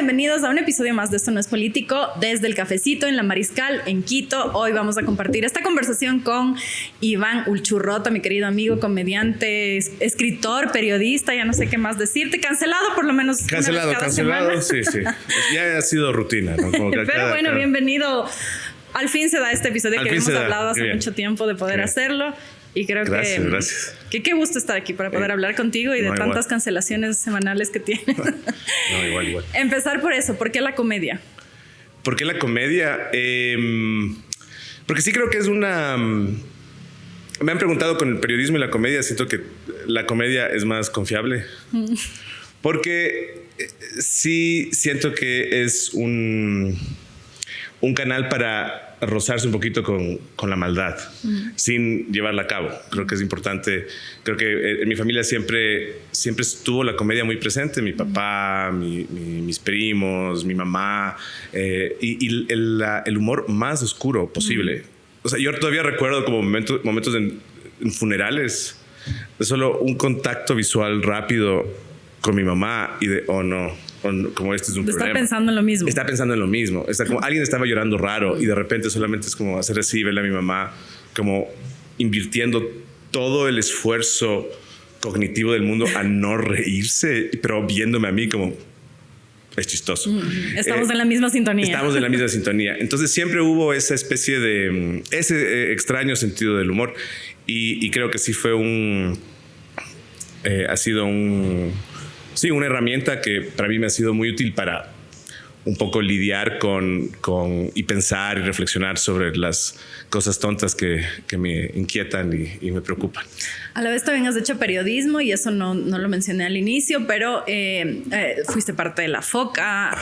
bienvenidos a un episodio más de Esto No es Político desde el Cafecito en La Mariscal, en Quito. Hoy vamos a compartir esta conversación con Iván Ulchurrota, mi querido amigo, comediante, escritor, periodista, ya no sé qué más decirte. Cancelado por lo menos cancelado, una vez cada semana. Sí. Ya ha sido rutina, ¿no? Como que Pero bueno, bienvenido. Al fin se da este episodio que hemos hablado hace mucho tiempo de poder hacerlo. Y creo gracias. que qué gusto estar aquí para poder hablar contigo y de tantas cancelaciones semanales que tienes. No, igual. Empezar por eso, ¿por qué la comedia? ¿Por qué la comedia? Porque sí creo que es una... Me han preguntado con el periodismo y la comedia, siento que la comedia es más confiable. Porque sí siento que es un canal para rozarse un poquito con la maldad, sin llevarla a cabo. Creo que es importante. Creo que en mi familia siempre estuvo la comedia muy presente. Mi papá, mis primos, mi mamá, y el humor más oscuro posible. O sea, yo todavía recuerdo como momentos en funerales, de solo un contacto visual rápido con mi mamá y de, oh no, como este es un problema. Está pensando en lo mismo. Está pensando en lo mismo. Está como alguien estaba llorando raro y de repente solamente es como hacer así, verle a mi mamá como invirtiendo todo el esfuerzo cognitivo del mundo a no reírse, pero viéndome a mí como es chistoso. Estamos en la misma sintonía. Estamos en la misma sintonía. Entonces siempre hubo esa especie de ese extraño sentido del humor y creo que sí fue ha sido una herramienta que para mí me ha sido muy útil para un poco lidiar con y pensar y reflexionar sobre las cosas tontas que me inquietan y me preocupan. A la vez también has hecho periodismo y eso no lo mencioné al inicio, pero fuiste parte de La Foca,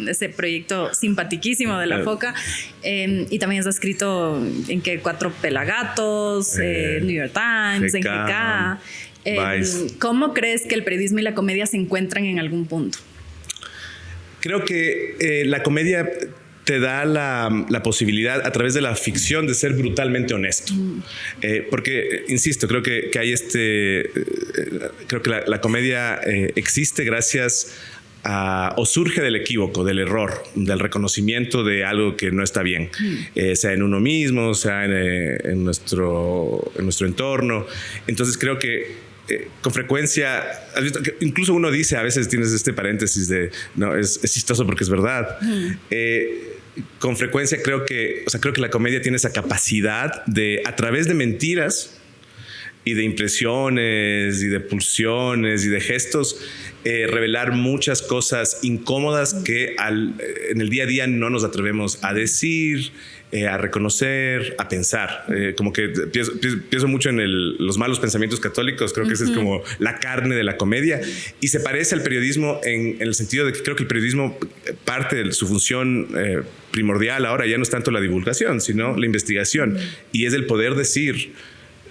ese proyecto simpatiquísimo de La Foca, y también has escrito en que 4 Pelagatos, New York Times, en GK. ¿Cómo crees que el periodismo y la comedia se encuentran en algún punto? Creo que la comedia te da la posibilidad a través de la ficción de ser brutalmente honesto. Porque, insisto, creo que hay creo que la comedia existe gracias o surge del equívoco, del error, del reconocimiento de algo que no está bien, sea en uno mismo, sea en nuestro entorno. Entonces creo que con frecuencia, has visto que incluso uno dice, a veces tienes este paréntesis de, no, es chistoso porque es verdad. Con frecuencia creo que la comedia tiene esa capacidad de, a través de mentiras y de impresiones y de pulsiones y de gestos, revelar muchas cosas incómodas que en el día a día no nos atrevemos a decir, a reconocer, a pensar. Como que pienso mucho en los malos pensamientos católicos. Creo que esa es como la carne de la comedia y se parece al periodismo en el sentido de que creo que el periodismo, parte de su función primordial ahora ya no es tanto la divulgación, sino la investigación, y es el poder decir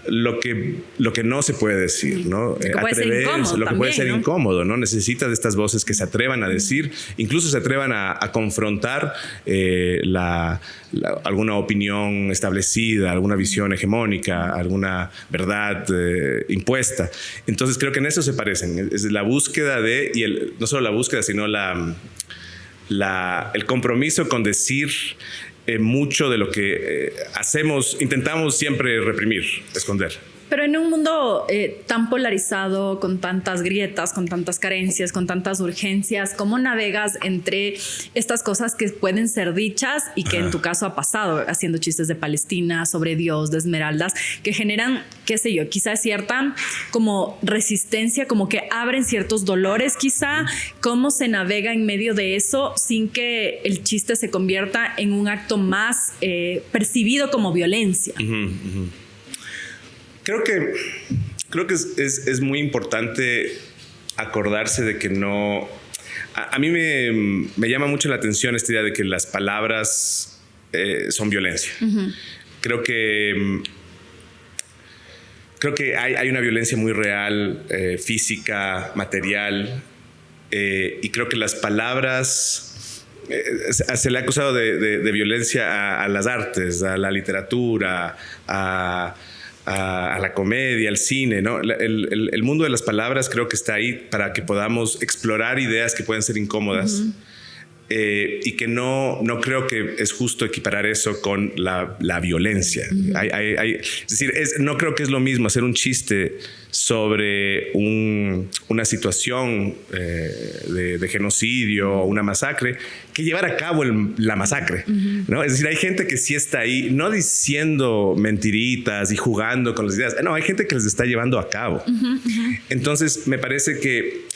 lo que no se puede decir, ¿no? Lo que puede ser incómodo, puede ser incómodo, ¿no? Necesitas de estas voces que se atrevan a decir, incluso se atrevan a confrontar alguna opinión establecida, alguna visión hegemónica, alguna verdad impuesta. Entonces creo que en eso se parecen. Es la búsqueda no solo la búsqueda, sino el compromiso con decir mucho de lo que intentamos siempre reprimir, esconder. Pero en un mundo tan polarizado, con tantas grietas, con tantas carencias, con tantas urgencias, ¿cómo navegas entre estas cosas que pueden ser dichas y que en tu caso ha pasado, haciendo chistes de Palestina, sobre Dios, de Esmeraldas, que generan, qué sé yo, quizás cierta como resistencia, como que abren ciertos dolores quizá? ¿Cómo se navega en medio de eso sin que el chiste se convierta en un acto más percibido como violencia? Creo que es muy importante acordarse de que no... A mí me llama mucho la atención esta idea de que las palabras son violencia. Creo que hay una violencia muy real, física, material, y creo que las palabras... se le ha acusado de violencia a las artes, a la literatura, a la comedia, al cine, ¿no? El mundo de las palabras creo que está ahí para que podamos explorar ideas que pueden ser incómodas y que no creo que es justo equiparar eso con la violencia. Es decir, no creo que es lo mismo hacer un chiste sobre una situación de genocidio o una masacre que llevar a cabo la masacre, ¿no? Es decir, hay gente que sí está ahí, no diciendo mentiritas y jugando con las ideas. No, hay gente que les está llevando a cabo. Entonces, me parece que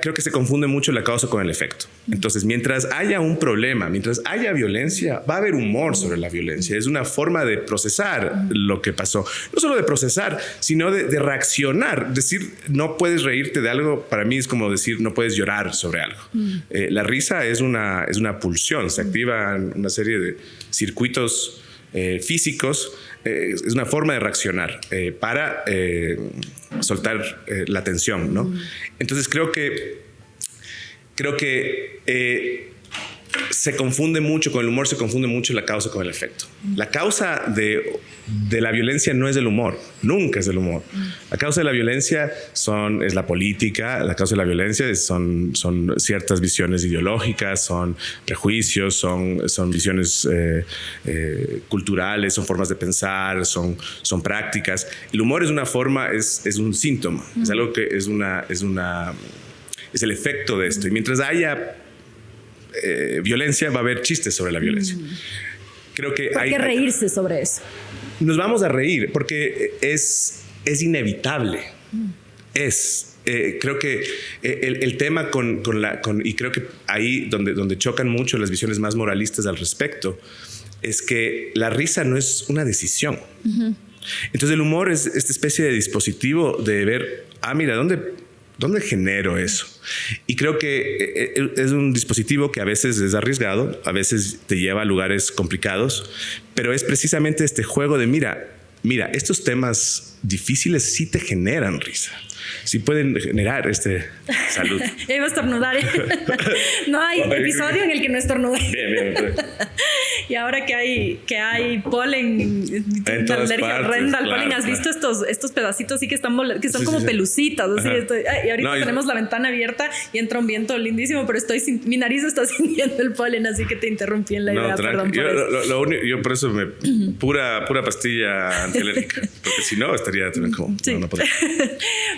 creo que se confunde mucho la causa con el efecto. Entonces, mientras haya un problema, mientras haya violencia, va a haber humor sobre la violencia. Es una forma de procesar lo que pasó. No solo de procesar, sino de reaccionar. Decir, no puedes reírte de algo, para mí es como decir, no puedes llorar sobre algo. La risa es una pulsión. Se activan una serie de circuitos físicos. Es una forma de reaccionar para soltar la tensión, ¿no? Entonces creo que se confunde mucho con el humor, se confunde mucho la causa con el efecto. La causa de la violencia no es el humor, nunca es el humor. La causa de la violencia es la política, la causa de la violencia son ciertas visiones ideológicas, son prejuicios, son visiones culturales, son formas de pensar, son prácticas. El humor es una forma, es un síntoma, es algo que es el efecto de esto. Y mientras haya violencia, va a haber chistes sobre la violencia. Creo que ¿Por qué reírse sobre eso? Nos vamos a reír porque es inevitable. Creo que el tema y creo que ahí donde chocan mucho las visiones más moralistas al respecto, es que la risa no es una decisión. Entonces el humor es esta especie de dispositivo de ver, mira, ¿dónde genero eso? Y creo que es un dispositivo que a veces es arriesgado, a veces te lleva a lugares complicados, pero es precisamente este juego de mira, estos temas difíciles sí te generan risa. Sí pueden generar salud. Ya iba a estornudar. No hay episodio en el que no estornude. Bien. Y ahora que hay polen, en todas alergia horrenda al polen, ¿has visto estos pedacitos así que son como pelucitas? Así, y ahorita tenemos la ventana abierta y entra un viento lindísimo, pero mi nariz está sintiendo el polen, así que te interrumpí en la idea. Perdón por eso. Yo por eso pura pastilla antialérgica, porque si no estaría también como no podría.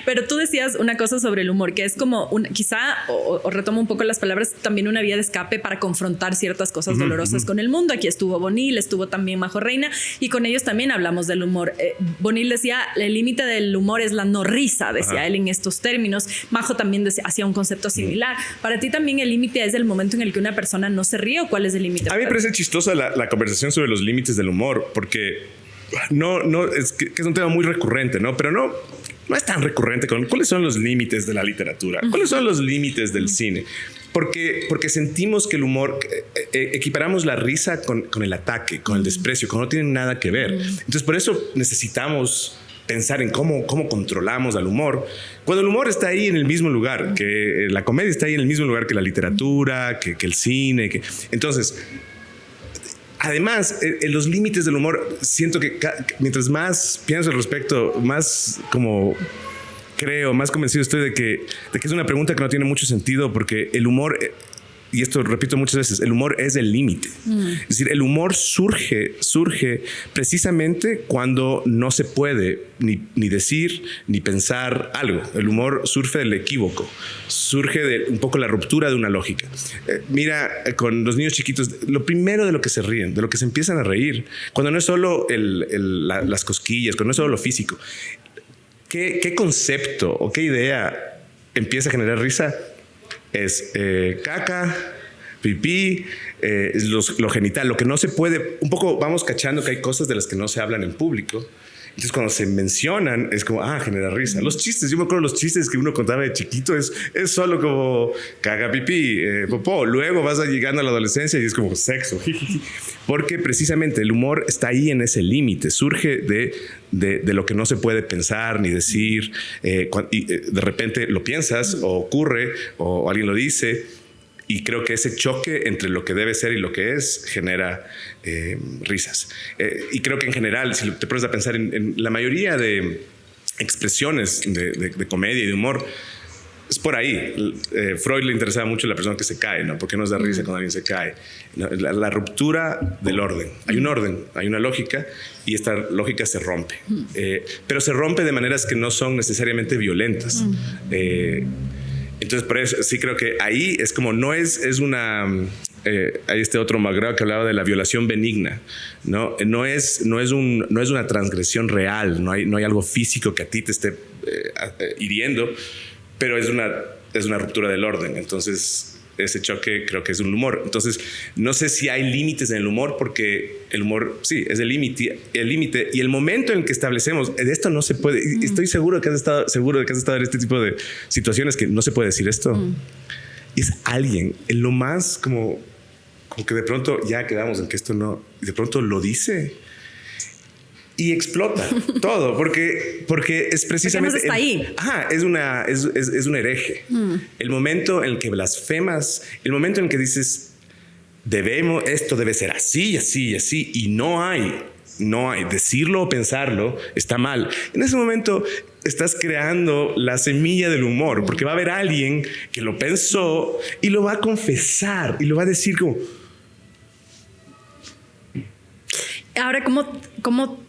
Pero tú decías una cosa sobre el humor, que es como quizá, o retomo un poco las palabras, también una vía de escape para confrontar ciertas cosas dolorosas con el mundo. Aquí estuvo Bonil, estuvo también Majo Reina, y con ellos también hablamos del humor. Bonil decía, el límite del humor es la no risa, decía él en estos términos. Majo también hacía un concepto similar. Para ti también el límite es el momento en el que una persona no se ríe, ¿o cuál es el límite? A mí me parece chistosa la conversación sobre los límites del humor, porque es que es un tema muy recurrente, ¿no? Pero no es tan recurrente con cuáles son los límites de la literatura, cuáles son los límites del cine. Porque sentimos que el humor, equiparamos la risa con el ataque, con el desprecio, que no tienen nada que ver. Entonces, por eso necesitamos pensar en cómo controlamos al humor, cuando el humor está ahí en el mismo lugar, que la comedia está ahí en el mismo lugar que la literatura, que el cine. Entonces, además, en los límites del humor, siento que mientras más pienso al respecto, más más convencido estoy de que es una pregunta que no tiene mucho sentido, porque el humor, y esto repito muchas veces, el humor es el límite. Es decir, el humor surge precisamente cuando no se puede ni decir ni pensar algo. El humor surge del equívoco, surge de un poco la ruptura de una lógica. Mira, con los niños chiquitos, lo primero de lo que se ríen, de lo que se empiezan a reír, cuando no es solo las cosquillas, cuando no es solo lo físico, ¿qué concepto o qué idea empieza a generar risa? Es caca, pipí, lo genital, lo que no se puede. Un poco vamos cachando que hay cosas de las que no se hablan en público. Entonces, cuando se mencionan, es como, genera risa. Los chistes, yo me acuerdo los chistes que uno contaba de chiquito, es solo como caga, pipí, popó. Luego vas llegando a la adolescencia y es como sexo. Porque precisamente el humor está ahí en ese límite, surge de lo que no se puede pensar ni decir. Y de repente lo piensas o ocurre o alguien lo dice. Y creo que ese choque entre lo que debe ser y lo que es genera risas. Y creo que en general, si te pones a pensar en la mayoría de expresiones de comedia y de humor, es por ahí. Freud le interesaba mucho la persona que se cae, ¿no? ¿Por qué nos da risa cuando alguien se cae? La ruptura del orden. Hay un orden, hay una lógica y esta lógica se rompe. Pero se rompe de maneras que no son necesariamente violentas. Entonces, por eso sí creo que ahí es como, no es una... hay este otro McGraw que hablaba de la violación benigna, ¿no? No es una transgresión real, no hay algo físico que a ti te esté hiriendo, pero es una ruptura del orden. Entonces, ese choque creo que es un humor. Entonces, no sé si hay límites en el humor, porque el humor, sí, es el límite y el momento en el que establecemos, de esto no se puede, estoy seguro de que has estado en este tipo de situaciones que no se puede decir esto. Y es alguien, en lo más como que de pronto ya quedamos en que esto no, y de pronto lo dice y explota todo, porque es precisamente... Porque no está ahí. Ajá, es un hereje. El momento en el que blasfemas, el momento en el que dices, esto debe ser así, así, así, y no hay, decirlo o pensarlo está mal. En ese momento estás creando la semilla del humor, porque va a haber alguien que lo pensó y lo va a confesar y lo va a decir como... Ahora, ¿cómo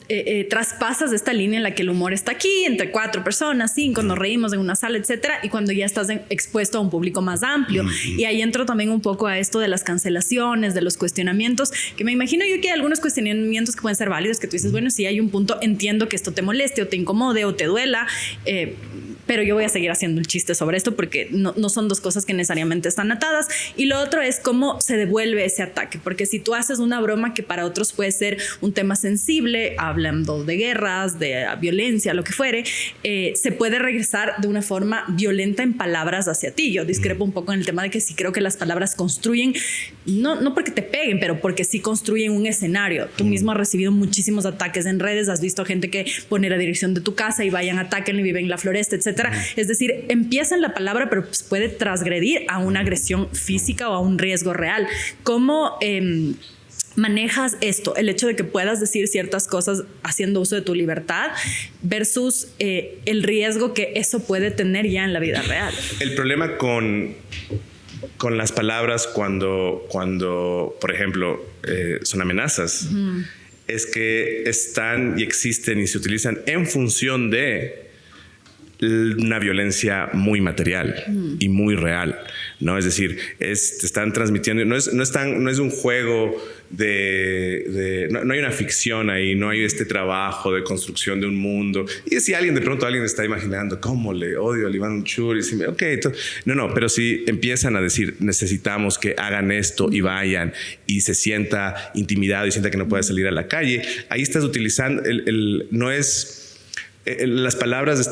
traspasas esta línea en la que el humor está aquí, entre 4 personas, 5, nos reímos en una sala, etcétera, y cuando ya estás expuesto a un público más amplio? Y ahí entro también un poco a esto de las cancelaciones, de los cuestionamientos, que me imagino yo que hay algunos cuestionamientos que pueden ser válidos, que tú dices, bueno, si hay un punto, entiendo que esto te moleste o te incomode o te duela, pero yo voy a seguir haciendo el chiste sobre esto porque no son dos cosas que necesariamente están atadas. Y lo otro es cómo se devuelve ese ataque, porque si tú haces una broma que para otros puede ser un tema sensible, hablando de guerras, de violencia, lo que fuere, se puede regresar de una forma violenta en palabras hacia ti. Yo discrepo un poco en el tema de que sí creo que las palabras construyen, no porque te peguen, pero porque sí construyen un escenario. Tú mismo has recibido muchísimos ataques en redes, has visto gente que pone la dirección de tu casa y vayan, atáquenle, viven en la floresta, etcétera. Es decir, empieza en la palabra, pero pues puede transgredir a una agresión física o a un riesgo real. ¿Cómo manejas esto? El hecho de que puedas decir ciertas cosas haciendo uso de tu libertad versus el riesgo que eso puede tener ya en la vida real. El problema con las palabras cuando por ejemplo, son amenazas, es que están y existen y se utilizan en función de una violencia muy material y muy real, ¿no? Es decir, te están transmitiendo, no es un juego no hay una ficción ahí, no hay este trabajo de construcción de un mundo. Y si de pronto alguien está imaginando cómo le odio a Iván Churi, pero si empiezan a decir, necesitamos que hagan esto y vayan, y se sienta intimidado y sienta que no puede salir a la calle, ahí estás utilizando, no es... Las palabras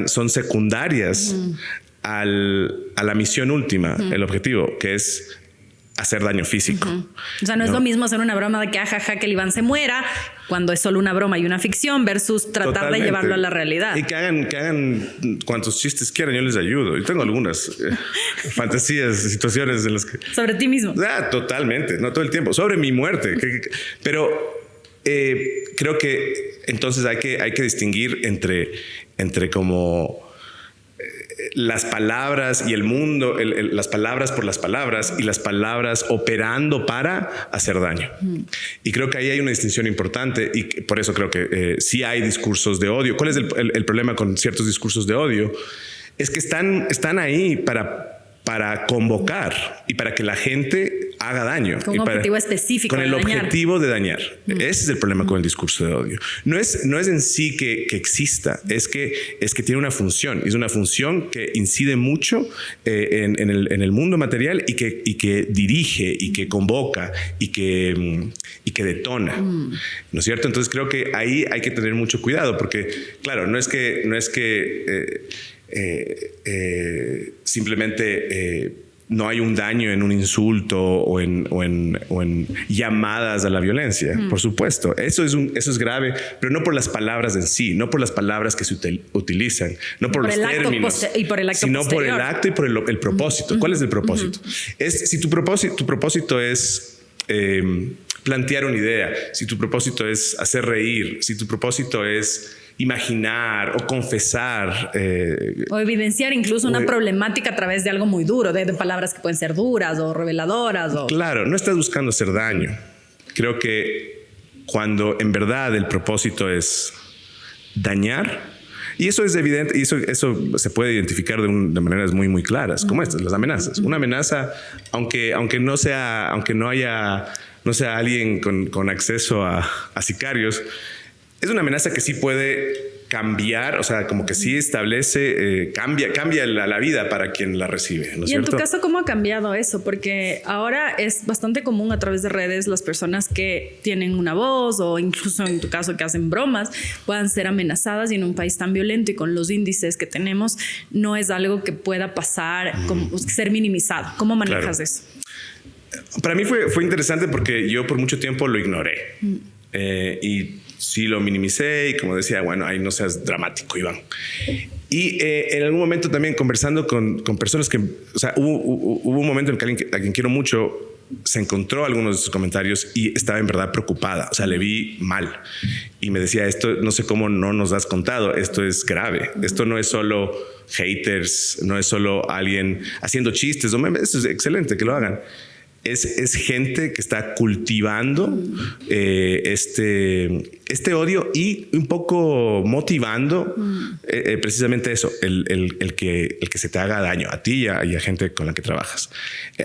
son secundarias a la misión última, el objetivo, que es hacer daño físico. O sea, no es lo mismo hacer una broma de que ajaja que el Iván se muera cuando es solo una broma y una ficción versus tratar Totalmente. De llevarlo a la realidad. Y que hagan cuantos chistes quieran, yo les ayudo. Yo tengo algunas fantasías, situaciones en las que... Sobre ti mismo. Totalmente, no todo el tiempo. Sobre mi muerte. Pero... creo que entonces hay que distinguir entre como las palabras y el mundo, las palabras por las palabras y las palabras operando para hacer daño. Y creo que ahí hay una distinción importante y por eso creo que sí hay discursos de odio. ¿Cuál es el problema con ciertos discursos de odio? Es que están ahí para convocar y para que la gente haga daño. Con un objetivo específico. Con el objetivo de dañar. Ese es el problema con el discurso de odio. No es en sí que exista, es que tiene una función. Es una función que incide mucho en el mundo material y que dirige y que convoca y que detona. ¿No es cierto? Entonces creo que ahí hay que tener mucho cuidado porque, claro, no es que simplemente no hay un daño en un insulto o en llamadas a la violencia. Por supuesto, eso es grave, pero no por las palabras en sí, no por las palabras que se utilizan, no por los términos, y por el acto sino posterior. Por el acto y por el propósito. ¿Cuál es el propósito? Si tu propósito es plantear una idea, si tu propósito es hacer reír, si tu propósito es imaginar o confesar. O evidenciar incluso una problemática a través de algo muy duro, de palabras que pueden ser duras o reveladoras. Claro, no estás buscando hacer daño. Creo que cuando en verdad el propósito es dañar, y eso es evidente, y eso se puede identificar de maneras muy, muy claras, como estas, las amenazas. Una amenaza, aunque no sea alguien con acceso a sicarios, es una amenaza que sí puede cambiar, o sea, como que sí establece, cambia la vida para quien la recibe, ¿no es cierto? Y en tu caso, ¿cómo ha cambiado eso? Porque ahora es bastante común a través de redes las personas que tienen una voz o incluso en tu caso que hacen bromas puedan ser amenazadas, y en un país tan violento y con los índices que tenemos no es algo que pueda pasar, como ser minimizado. ¿Cómo manejas eso? Para mí fue interesante porque yo por mucho tiempo lo ignoré. Y sí lo minimicé y como decía, bueno, ahí no seas dramático, Iván. Y en algún momento también conversando con personas que, o sea, hubo un momento en que a quien quiero mucho se encontró algunos de sus comentarios y estaba en verdad preocupada, o sea, le vi mal. Y me decía, esto no sé cómo no nos has contado, esto es grave, esto no es solo haters, no es solo alguien haciendo chistes, eso es excelente que lo hagan. Es gente que está cultivando este odio y un poco motivando precisamente eso, el que se te haga daño a ti y a gente con la que trabajas,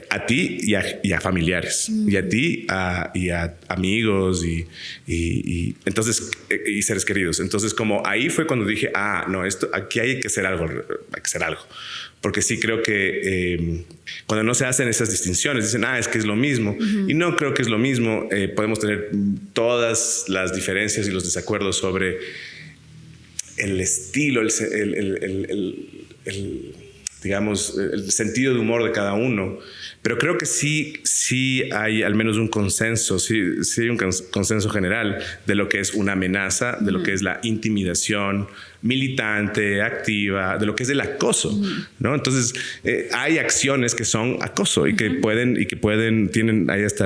a ti y a familiares, y a ti y a amigos y entonces y seres queridos. Entonces como ahí fue cuando dije, no, aquí hay que hacer algo, porque sí creo que cuando no se hacen esas distinciones, dicen, es que es lo mismo. Y no creo que es lo mismo. Podemos tener todas las diferencias y los desacuerdos sobre el estilo, digamos, el sentido de humor de cada uno. Pero creo que sí hay al menos un consenso, sí hay un consenso general de lo que es una amenaza, de lo que es la intimidación militante, activa, de lo que es el acoso, ¿no? Entonces, hay acciones que son acoso y que tienen ahí hasta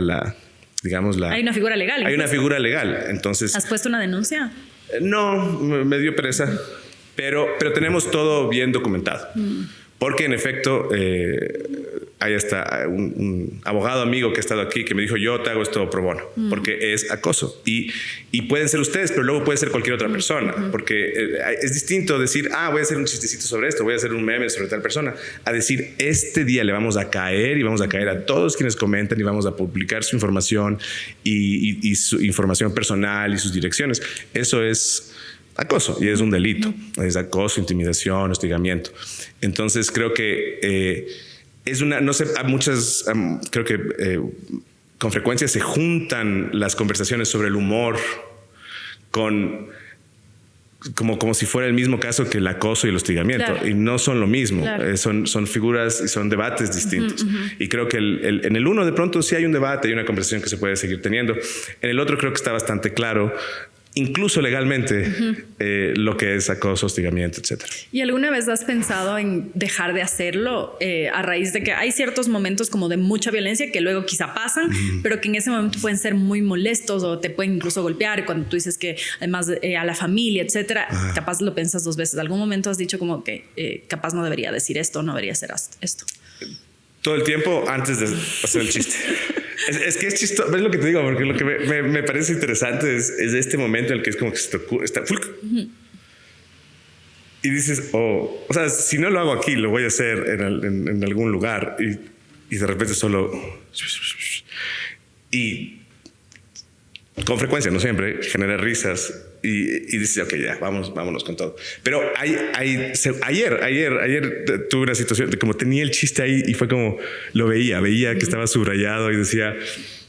hay una figura legal. Hay una figura legal. Entonces, ¿has puesto una denuncia? No, me dio pereza, pero tenemos todo bien documentado. Porque en efecto, hay hasta un abogado amigo que ha estado aquí que me dijo, yo te hago esto pro bono, porque es acoso. Y pueden ser ustedes, pero luego puede ser cualquier otra persona, porque es distinto decir, voy a hacer un chistecito sobre esto, voy a hacer un meme sobre tal persona, a decir, este día le vamos a caer y vamos a caer a todos quienes comentan y vamos a publicar su información y su información personal y sus direcciones. Eso es acoso y es un delito. Es acoso, intimidación, hostigamiento. Entonces creo que es no sé, a muchas, creo que con frecuencia se juntan las conversaciones sobre el humor como si fuera el mismo caso que el acoso y el hostigamiento. Claro. Y no son lo mismo. Claro. Son figuras y son debates distintos. Y creo que en el uno de pronto sí hay un debate y una conversación que se puede seguir teniendo. En el otro creo que está bastante claro, incluso legalmente, lo que es acoso, hostigamiento, etcétera. ¿Y alguna vez has pensado en dejar de hacerlo a raíz de que hay ciertos momentos como de mucha violencia que luego quizá pasan, pero que en ese momento pueden ser muy molestos o te pueden incluso golpear? Cuando tú dices que además a la familia, etcétera, capaz lo piensas dos veces. ¿Algún momento has dicho como que capaz no debería decir esto, no debería hacer esto? Todo el tiempo antes de hacer el chiste. Es que es chistoso, es lo que te digo, porque lo que me parece interesante es este momento en el que es como que se te ocurre, y dices, o sea, si no lo hago aquí, lo voy a hacer en algún lugar, y de repente solo, y con frecuencia, no siempre, genera risas y dices, ok, ya, vámonos con todo. Pero ayer tuve una situación de como tenía el chiste ahí y fue como, lo veía que estaba subrayado y decía,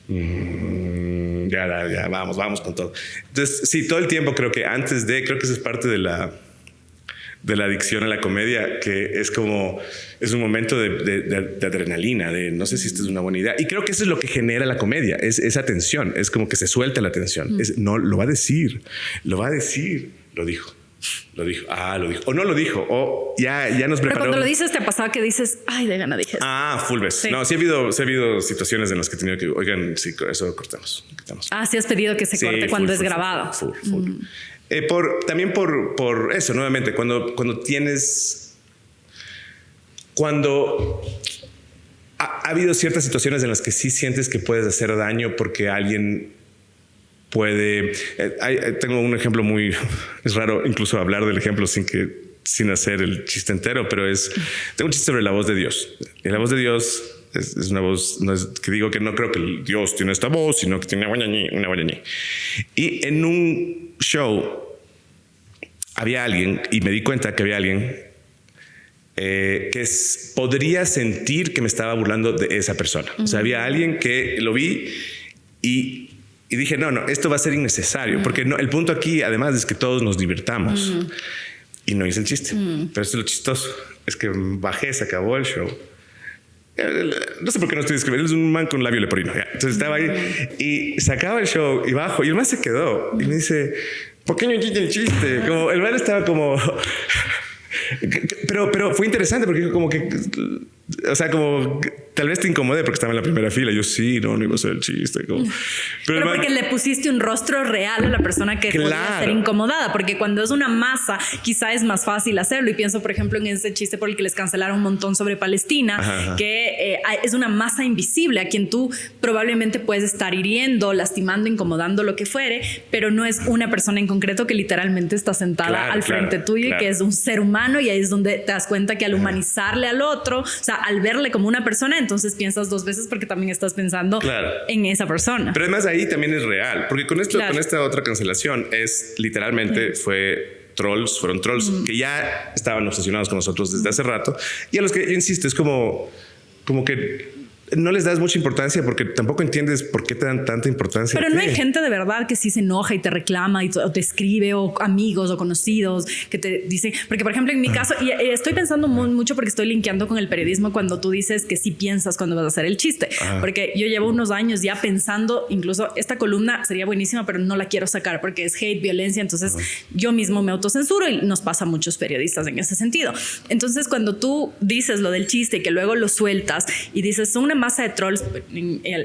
ya, vamos con todo. Entonces, sí, todo el tiempo creo que eso es parte de la adicción a la comedia, que es un momento de adrenalina, de no sé si esta es una buena idea. Y creo que eso es lo que genera la comedia, es esa tensión, es como que se suelta la tensión. No, lo va a decir, lo dijo. Lo dijo, o no lo dijo, o ya nos preparó. Pero cuando lo dices, ¿te pasaba que dices, de gana dije eso? Full vez. Sí. No, sí ha habido situaciones en las que he tenido que, oigan, sí, eso cortamos. Sí has pedido que se corte cuando es grabado. Full. También por eso, nuevamente, cuando ha habido ciertas situaciones en las que sí sientes que puedes hacer daño porque alguien puede... tengo un ejemplo muy... Es raro incluso hablar del ejemplo sin hacer el chiste entero, pero tengo un chiste sobre la voz de Dios. Y la voz de Dios es una voz, no es que digo que no creo que Dios tiene esta voz, sino que tiene una guañañí. Y en un show había alguien, y me di cuenta que había alguien que podría sentir que me estaba burlando de esa persona. O sea, había alguien que lo vi y dije, no, esto va a ser innecesario, porque el punto aquí, además, es que todos nos divirtamos. Y no hice el chiste. Pero esto es lo chistoso. Es que bajé, se acabó el show. No sé por qué no estoy describiendo. Es un man con labio leporino. Entonces estaba ahí y se acaba el show y bajo. Y el man se quedó y me dice, ¿por qué no hiciste el chiste? Como el man estaba como... Pero fue interesante porque como que, o sea, como tal vez te incomodé porque estaba en la primera fila. Yo sí, no iba a hacer el chiste. Pero porque le pusiste un rostro real a la persona que podía ser incomodada, porque cuando es una masa quizá es más fácil hacerlo. Y pienso, por ejemplo, en ese chiste por el que les cancelaron un montón sobre Palestina, que es una masa invisible a quien tú probablemente puedes estar hiriendo, lastimando, incomodando, lo que fuere, pero no es una persona en concreto que literalmente está sentada al frente tuyo y que es un ser humano, y ahí es donde te das cuenta que al humanizarle al otro, o sea, al verle como una persona, entonces piensas dos veces porque también estás pensando en esa persona. Pero además ahí también es real, porque con esta otra cancelación es literalmente fueron trolls que ya estaban obsesionados con nosotros desde hace rato, y a los que, yo insisto, es como que no les das mucha importancia porque tampoco entiendes por qué te dan tanta importancia. Pero no hay gente de verdad que sí se enoja y te reclama o te escribe, o amigos o conocidos que te dicen, porque por ejemplo en mi caso, y estoy pensando mucho porque estoy linkeando con el periodismo cuando tú dices que sí piensas cuando vas a hacer el chiste, porque yo llevo unos años ya pensando, incluso esta columna sería buenísima, pero no la quiero sacar porque es hate, violencia, entonces yo mismo me autocensuro y nos pasa a muchos periodistas en ese sentido. Entonces cuando tú dices lo del chiste y que luego lo sueltas y dices, son una masa de trolls,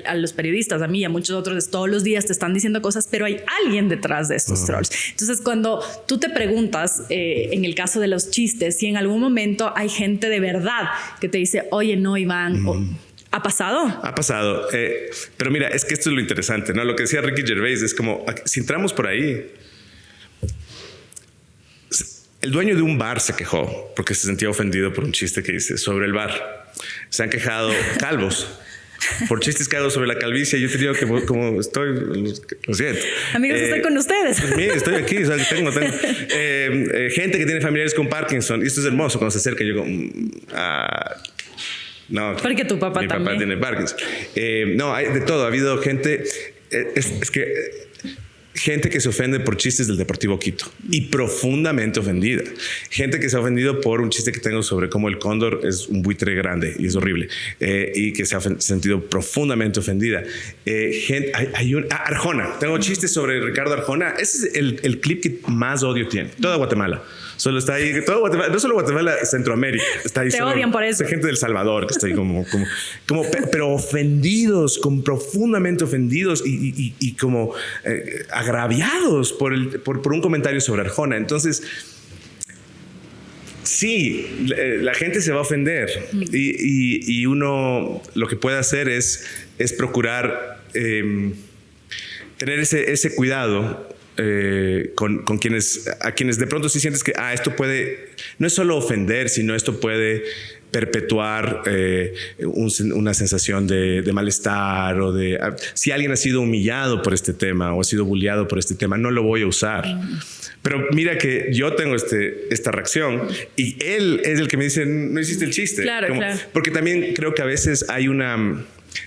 a los periodistas, a mí y a muchos otros, todos los días te están diciendo cosas, pero hay alguien detrás de estos trolls. Entonces, cuando tú te preguntas, en el caso de los chistes, si en algún momento hay gente de verdad que te dice, oye, no, Iván, ¿ha pasado? Ha pasado. Pero mira, es que esto es lo interesante, ¿no? Lo que decía Ricky Gervais es como, si entramos por ahí, el dueño de un bar se quejó porque se sentía ofendido por un chiste que hice sobre el bar. Se han quejado calvos por chistes que hago sobre la calvicie. Yo te digo que como estoy, lo siento. Amigos, estoy con ustedes. Mire, estoy aquí. O sea, tengo gente que tiene familiares con Parkinson. Y esto es hermoso cuando se acerca. Yo digo, no. Porque tu papá mi también. Papá tiene Parkinson. No, hay de todo. Ha habido gente. Es que gente que se ofende por chistes del Deportivo Quito y profundamente ofendida. Gente que se ha ofendido por un chiste que tengo sobre cómo el cóndor es un buitre grande y es horrible, y que se ha sentido profundamente ofendida. Arjona. Tengo chistes sobre Ricardo Arjona. Ese es el clip que más odio tiene. Toda Guatemala. Solo está ahí, todo Guatemala, no solo Guatemala, Centroamérica. Está ahí. Te odian por eso. Gente del Salvador que está ahí pero ofendidos, profundamente ofendidos y como agraviados por un comentario sobre Arjona. Entonces, sí, la gente se va a ofender y uno lo que puede hacer es procurar tener ese cuidado con a quienes de pronto sí sientes que esto puede, no es solo ofender, sino esto puede perpetuar una sensación de malestar, o si alguien ha sido humillado por este tema o ha sido bulleado por este tema, no lo voy a usar. Pero mira que yo tengo esta reacción y él es el que me dice, no hiciste el chiste. Claro. Porque también creo que a veces hay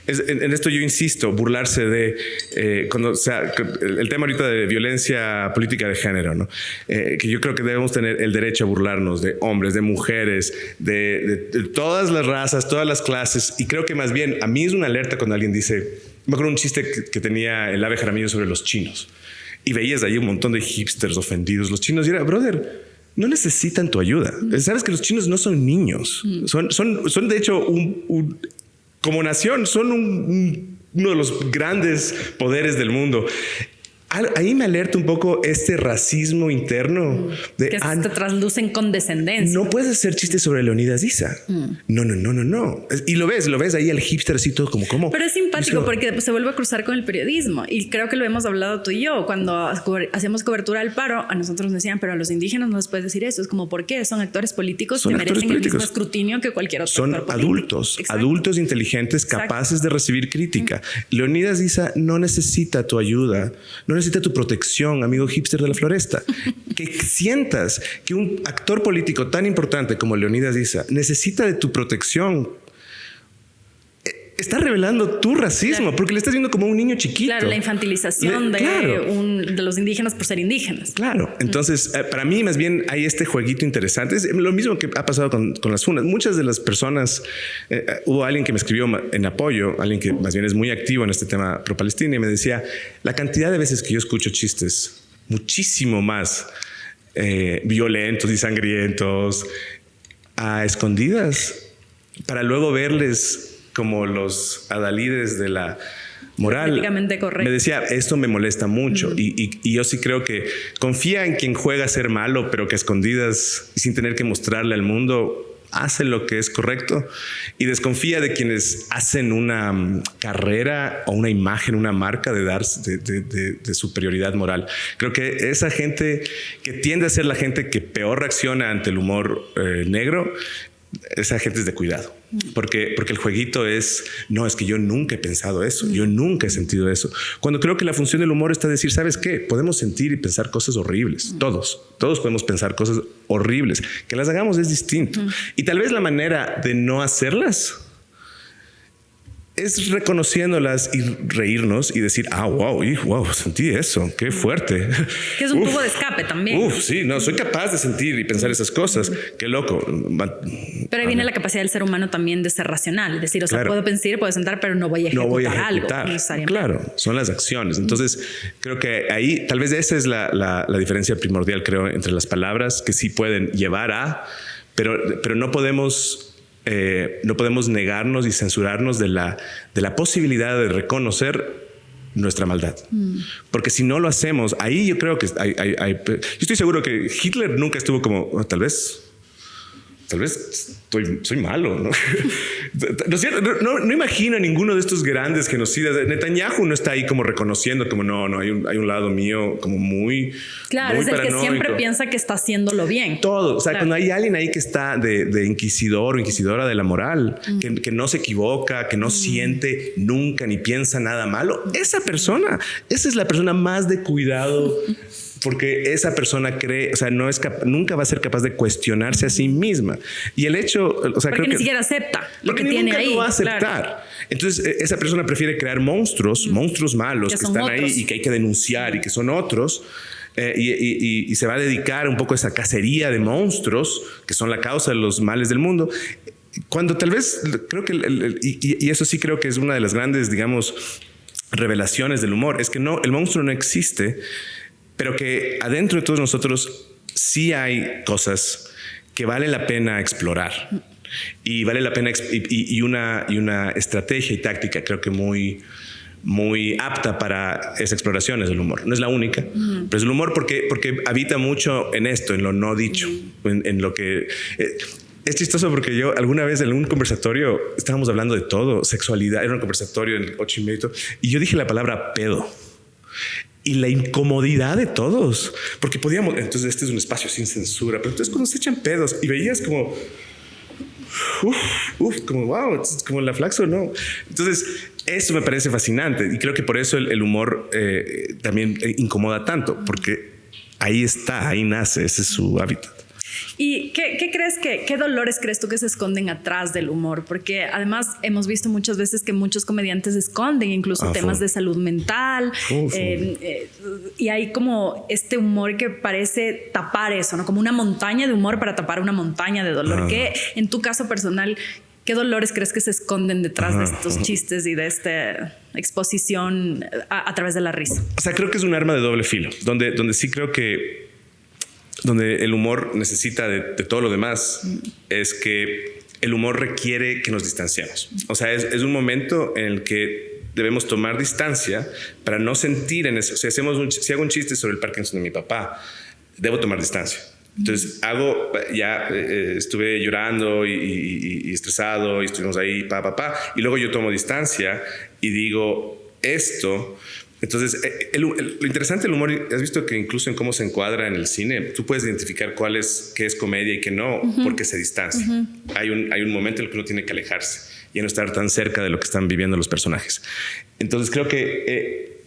en esto yo insisto, burlarse de el tema ahorita de violencia política de género, ¿no? Que yo creo que debemos tener el derecho a burlarnos de hombres, de mujeres, de todas las razas, todas las clases. Y creo que más bien a mí es una alerta cuando alguien dice, me acuerdo un chiste que tenía el Ave Jaramillo sobre los chinos, y veías ahí un montón de hipsters ofendidos, los chinos, y era, brother, no necesitan tu ayuda. Sabes que los chinos no son niños, son de hecho como nación, son uno de los grandes poderes del mundo. ahí me alerta un poco este racismo interno de que te trasluce en condescendencia. No puedes hacer chistes sobre Leonidas Issa. No. Y lo ves ahí el hipster así todo como. Pero es simpático porque se vuelve a cruzar con el periodismo y creo que lo hemos hablado tú y yo cuando hacíamos cobertura del paro. A nosotros nos decían, pero a los indígenas no les puedes decir eso. Es como, ¿por qué? Son actores políticos que merecen el mismo escrutinio que cualquier otro. Son adultos inteligentes, capaces de recibir crítica. Leonidas Issa no necesita tu ayuda, no necesita tu protección, amigo hipster de la floresta. Que sientas que un actor político tan importante como Leonidas Issa necesita de tu protección. Está revelando tu racismo, porque le estás viendo como un niño chiquito. Claro, la infantilización de los indígenas por ser indígenas. Claro. Entonces, para mí, más bien, hay este jueguito interesante. Es lo mismo que ha pasado con las funas. Muchas de las personas, hubo alguien que me escribió en apoyo, alguien que más bien es muy activo en este tema pro-Palestina, y me decía, la cantidad de veces que yo escucho chistes muchísimo más violentos y sangrientos a escondidas, para luego verles como los adalides de la moral. Políticamente correcto. Me decía, esto me molesta mucho. Y yo sí creo que confía en quien juega a ser malo, pero que a escondidas y sin tener que mostrarle al mundo hace lo que es correcto, y desconfía de quienes hacen una carrera o una imagen, una marca de superioridad moral. Creo que esa gente que tiende a ser la gente que peor reacciona ante el humor negro, esa gente es de cuidado, porque el jueguito es que yo nunca he pensado eso, yo nunca he sentido eso, cuando creo que la función del humor está decir, ¿sabes qué? Podemos sentir y pensar cosas horribles, todos podemos pensar cosas horribles, que las hagamos es distinto, y tal vez la manera de no hacerlas es reconociéndolas y reírnos y decir, wow, sentí eso, qué fuerte. Que es un tubo de escape también. Sí, no, soy capaz de sentir y pensar esas cosas, qué loco. Pero ahí viene la capacidad del ser humano también de ser racional, es decir, claro, puedo pensar, puedo sentar, pero no voy a ejecutar algo necesariamente. Claro, son las acciones. Entonces, creo que ahí, tal vez esa es la diferencia primordial, creo, entre las palabras que sí pueden llevar a, pero no podemos negarnos y censurarnos de la posibilidad de reconocer nuestra maldad. Porque si no lo hacemos, ahí yo creo que yo estoy seguro que Hitler nunca estuvo como, tal vez soy malo, ¿no? ¿No es cierto? No imagino a ninguno de estos grandes genocidas. Netanyahu no está ahí como reconociendo como no, hay un lado mío como muy claro, muy es el paranoico, que siempre piensa que está haciéndolo bien. Todo, o sea, claro, cuando hay alguien ahí que está de inquisidor o inquisidora de la moral, que no se equivoca, que no siente nunca ni piensa nada malo, esa es la persona más de cuidado. Porque esa persona cree, o sea, nunca va a ser capaz de cuestionarse a sí misma. Y el hecho, o sea, porque creo ni siquiera acepta lo que tiene ahí. Nunca lo va a aceptar. Claro. Entonces, esa persona prefiere crear monstruos malos que están otros ahí y que hay que denunciar y que son otros. Y se va a dedicar un poco a esa cacería de monstruos que son la causa de los males del mundo. Cuando tal vez creo que, y eso sí creo que es una de las grandes, digamos, revelaciones del humor, es que el monstruo no existe, pero que adentro de todos nosotros sí hay cosas que vale la pena explorar, y vale la pena y una estrategia y táctica creo que muy apta para esa exploración es el humor. No es la única, pero es el humor porque habita mucho en esto, en lo no dicho, en lo que... Es chistoso porque yo alguna vez en un conversatorio estábamos hablando de todo, sexualidad, era un conversatorio en 8:30 y yo dije la palabra pedo. Y la incomodidad de todos, porque podíamos, entonces este es un espacio sin censura, pero entonces cuando se echan pedos y veías como, como wow, como la Flaxo, no. Entonces eso me parece fascinante y creo que por eso el humor también incomoda tanto, porque ahí nace, ese es su hábitat. ¿Y qué crees qué dolores crees tú que se esconden atrás del humor? Porque además hemos visto muchas veces que muchos comediantes esconden incluso temas de salud mental y hay como este humor que parece tapar eso, ¿no? Como una montaña de humor para tapar una montaña de dolor. ¿Qué, en tu caso personal, qué dolores crees que se esconden detrás de estos chistes y de esta exposición a través de la risa? O sea, creo que es un arma de doble filo, donde sí creo que donde el humor necesita de todo lo demás, es que el humor requiere que nos distanciemos. O sea, es un momento en el que debemos tomar distancia para no sentir en eso. O sea, si hago un chiste sobre el Parkinson de mi papá, debo tomar distancia. Entonces estuve llorando y estresado y estuvimos ahí, y luego yo tomo distancia y digo esto. Entonces, lo interesante del humor, has visto que incluso en cómo se encuadra en el cine, tú puedes identificar qué es comedia y qué no, porque se distancia. Hay un momento en el que uno tiene que alejarse y no estar tan cerca de lo que están viviendo los personajes. Entonces, creo que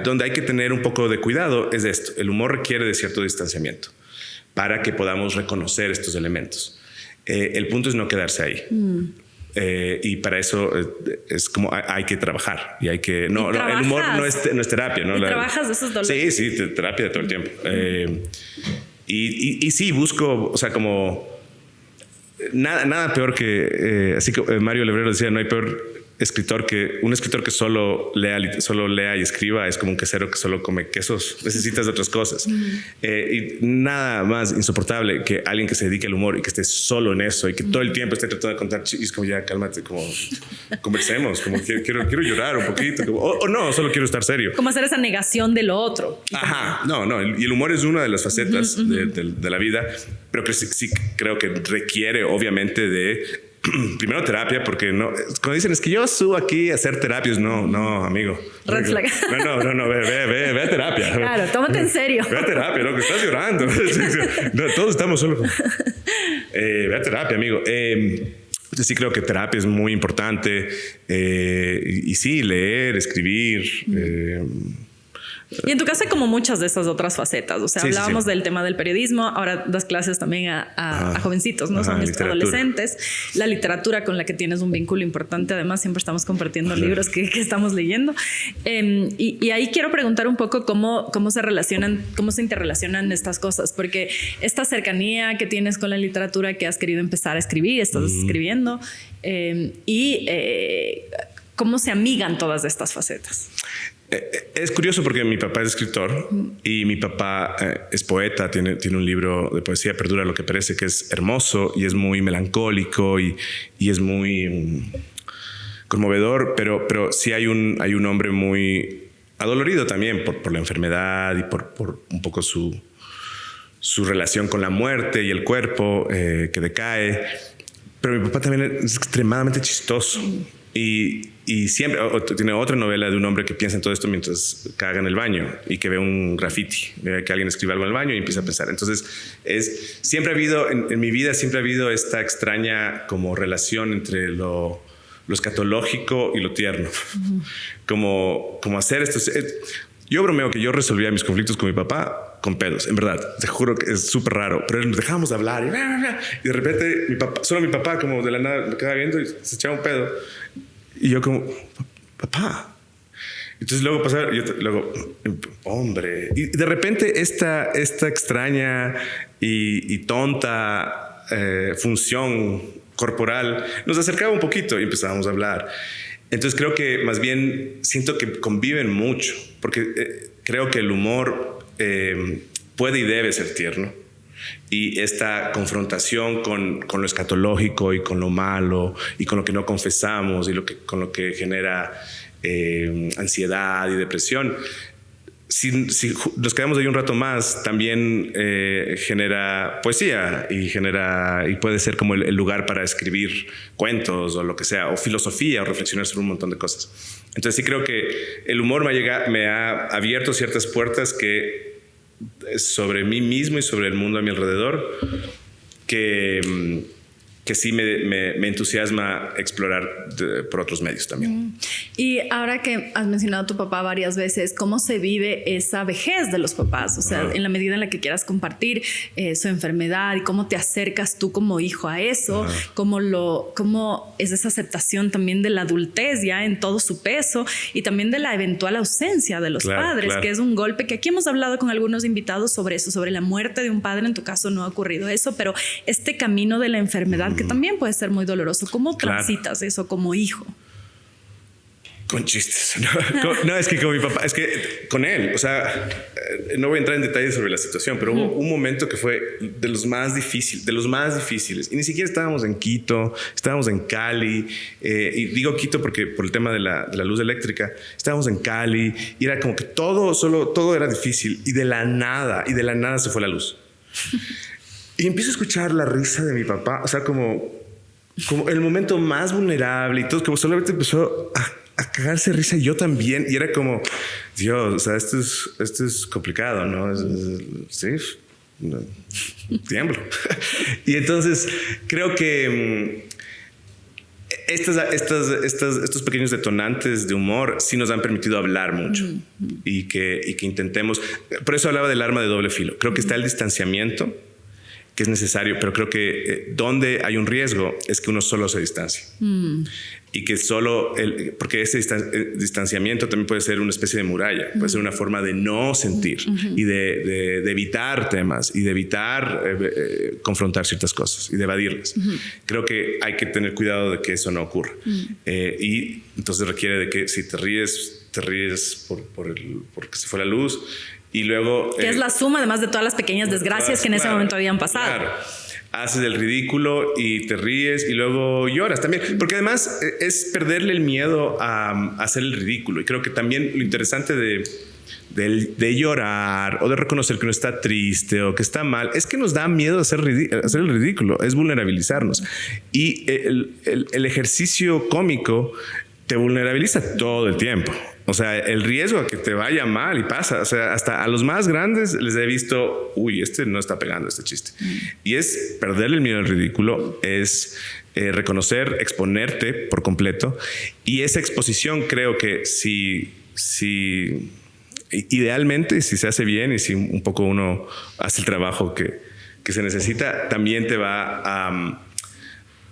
donde hay que tener un poco de cuidado es esto. El humor requiere de cierto distanciamiento para que podamos reconocer estos elementos. El punto es no quedarse ahí. Y para eso es como hay que trabajar y hay que... No, el humor no es terapia. ¿No? ¿Trabajas de esos dolores? Sí, terapia de todo el tiempo. Y sí, busco, o sea, como... Nada peor que... así que Mario Lebrero decía, no hay peor un escritor que solo lea y escriba es como un quesero que solo come quesos. Necesitas de otras cosas. Y nada más insoportable que alguien que se dedique al humor y que esté solo en eso y que todo el tiempo esté tratando de contar chistes, como ya cálmate, como conversemos, como quiero llorar un poquito, o no, solo quiero estar serio. Como hacer esa negación de lo otro. Ajá, no, y el humor es una de las facetas de la vida, pero que sí creo que requiere obviamente de primero terapia, porque no, cuando dicen es que yo subo aquí a hacer terapias, no, amigo. Red flag. No, ve a terapia. Claro, tómate en serio. Ve a terapia, que estás llorando. No, todos estamos solo. Ve a terapia, amigo. Sí creo que terapia es muy importante. Y sí, leer, escribir. Y en tu caso hay como muchas de esas otras facetas. O sea, hablábamos del tema del periodismo, ahora das clases también a jovencitos, ¿no? Son adolescentes. La literatura con la que tienes un vínculo importante, además siempre estamos compartiendo libros que estamos leyendo. Y ahí quiero preguntar un poco cómo se interrelacionan estas cosas, porque esta cercanía que tienes con la literatura, que has querido empezar a escribir, estás escribiendo, cómo se amigan todas estas facetas. Es curioso porque mi papá es escritor y mi papá es poeta, tiene un libro de poesía, Perdura lo que perece, que es hermoso y es muy melancólico y es muy conmovedor, pero sí hay un hombre muy adolorido también por la enfermedad y por un poco su relación con la muerte y el cuerpo que decae. Pero mi papá también es extremadamente chistoso. Y siempre tiene otra novela de un hombre que piensa en todo esto mientras caga en el baño y que ve un graffiti, ve que alguien escribe algo en el baño y empieza a pensar. Entonces, siempre ha habido, en mi vida, siempre ha habido esta extraña como relación entre lo escatológico y lo tierno. Como hacer esto. Yo bromeo que yo resolvía mis conflictos con mi papá con pedos, en verdad. Te juro que es súper raro. Pero nos dejábamos de hablar y de repente solo mi papá como de la nada me quedaba viendo y se echaba un pedo. Y yo como, papá. Entonces luego pasaba, hombre. Y de repente esta extraña y tonta función corporal nos acercaba un poquito y empezábamos a hablar. Entonces creo que más bien siento que conviven mucho, porque creo que el humor puede y debe ser tierno. Y esta confrontación con lo escatológico y con lo malo y con lo que no confesamos y con lo que genera ansiedad y depresión, si nos quedamos ahí un rato más, también genera poesía y puede ser como el lugar para escribir cuentos o lo que sea, o filosofía, o reflexionar sobre un montón de cosas. Entonces sí creo que el humor me ha abierto ciertas puertas sobre mí mismo y sobre el mundo a mi alrededor que sí me entusiasma explorar por otros medios también. Y ahora que has mencionado a tu papá varias veces, ¿cómo se vive esa vejez de los papás? O sea, en la medida en la que quieras compartir su enfermedad y cómo te acercas tú como hijo a eso, cómo es esa aceptación también de la adultez ya en todo su peso y también de la eventual ausencia de los padres, que es un golpe que aquí hemos hablado con algunos invitados sobre eso, sobre la muerte de un padre. En tu caso no ha ocurrido eso, pero este camino de la enfermedad que también puede ser muy doloroso. ¿Cómo transitas eso como hijo? Con chistes. No, es que con mi papá, es que con él, o sea, no voy a entrar en detalles sobre la situación, pero hubo un momento que fue de los más difíciles. Y ni siquiera estábamos en Quito, estábamos en Cali. Y digo Quito porque por el tema de la luz eléctrica, estábamos en Cali y era como que todo era difícil. Y de la nada se fue la luz. Y empiezo a escuchar la risa de mi papá, o sea, como el momento más vulnerable y todo, como solamente empezó a cagarse de risa, y yo también, y era como, Dios, o sea, esto es complicado, ¿no? Sí, no, tiemblo. Y entonces creo que estos pequeños detonantes de humor sí nos han permitido hablar mucho y que intentemos, por eso hablaba del arma de doble filo. Creo que está el distanciamiento, que es necesario, pero creo que donde hay un riesgo es que uno solo se distancie. Y que porque ese distanciamiento también puede ser una especie de muralla, puede ser una forma de no sentir y de evitar temas y de evitar confrontar ciertas cosas y de evadirlas. Creo que hay que tener cuidado de que eso no ocurra. Y entonces requiere de que si te ríes porque se fue la luz. Y luego... Que es la suma, además de todas las pequeñas desgracias que en ese momento habían pasado. Claro. Haces el ridículo y te ríes y luego lloras también. Porque además es perderle el miedo a hacer el ridículo. Y creo que también lo interesante de llorar o de reconocer que uno está triste o que está mal es que nos da miedo hacer el ridículo. Es vulnerabilizarnos. Y el ejercicio cómico te vulnerabiliza todo el tiempo. O sea, el riesgo a que te vaya mal y pasa. O sea, hasta a los más grandes les he visto, este no está pegando este chiste. Y es perderle el miedo al ridículo, es reconocer, exponerte por completo. Y esa exposición creo que si idealmente, si se hace bien y si un poco uno hace el trabajo que se necesita, también te va